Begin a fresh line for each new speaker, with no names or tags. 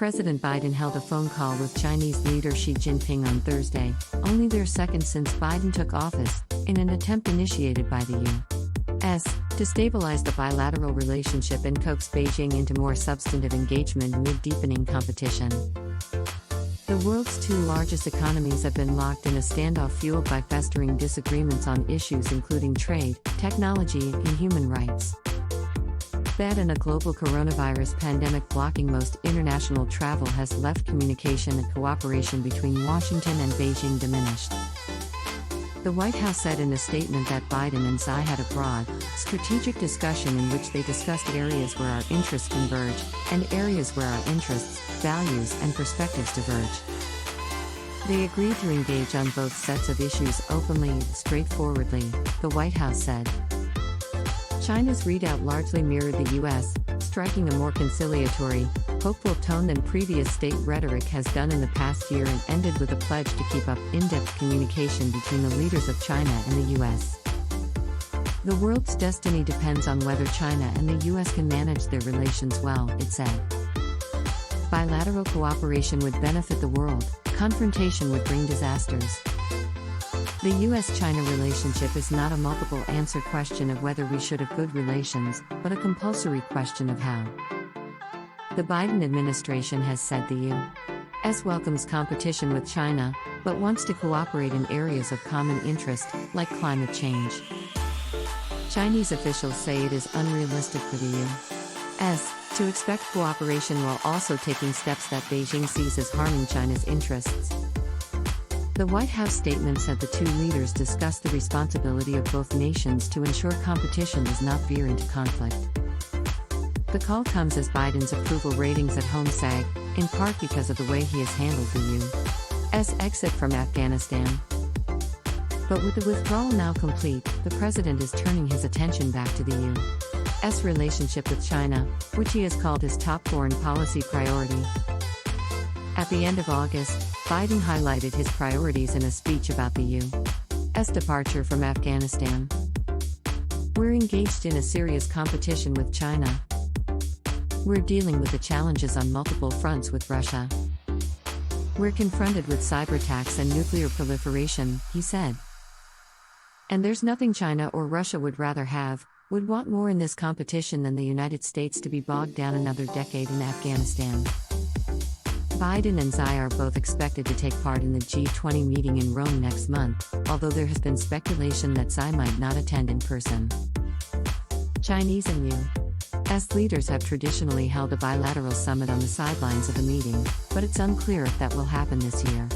President Biden held a phone call with Chinese leader Xi Jinping on Thursday, only their second since Biden took office, in an attempt initiated by the U.S. to stabilize the bilateral relationship and coax Beijing into more substantive engagement amid deepening competition. The world's two largest economies have been locked in a standoff fueled by festering disagreements on issues including trade, technology, and human rights. That and a global coronavirus pandemic blocking most international travel has left communication and cooperation between Washington and Beijing diminished. The White House said in a statement that Biden and Xi had a broad, strategic discussion in which they discussed areas where our interests converge, and areas where our interests, values, and perspectives diverge. They agreed to engage on both sets of issues openly and straightforwardly, the White House said. China's readout largely mirrored the U.S., striking a more conciliatory, hopeful tone than previous state rhetoric has done in the past year and ended with a pledge to keep up in-depth communication between the leaders of China and the U.S. The world's destiny depends on whether China and the U.S. can manage their relations well, it said. Bilateral cooperation would benefit the world, confrontation would bring disasters. The U.S.-China relationship is not a multiple-answer question of whether we should have good relations, but a compulsory question of how. The Biden administration has said the U.S. welcomes competition with China, but wants to cooperate in areas of common interest, like climate change. Chinese officials say it is unrealistic for the U.S. to expect cooperation while also taking steps that Beijing sees as harming China's interests. The White House statement said the two leaders discussed the responsibility of both nations to ensure competition does not veer into conflict. The call comes as Biden's approval ratings at home sag, in part because of the way he has handled the U.S. exit from Afghanistan. But with the withdrawal now complete, the president is turning his attention back to the U.S. relationship with China, which he has called his top foreign policy priority. At the end of August, Biden highlighted his priorities in a speech about the U.S. departure from Afghanistan. We're engaged in a serious competition with China. We're dealing with the challenges on multiple fronts with Russia. We're confronted with cyberattacks and nuclear proliferation, he said. And there's nothing China or Russia would rather have, would want more in this competition than the United States to be bogged down another decade in Afghanistan. Biden and Xi are both expected to take part in the G20 meeting in Rome next month, although there has been speculation that Xi might not attend in person. Chinese and U.S. leaders have traditionally held a bilateral summit on the sidelines of the meeting, but it's unclear if that will happen this year.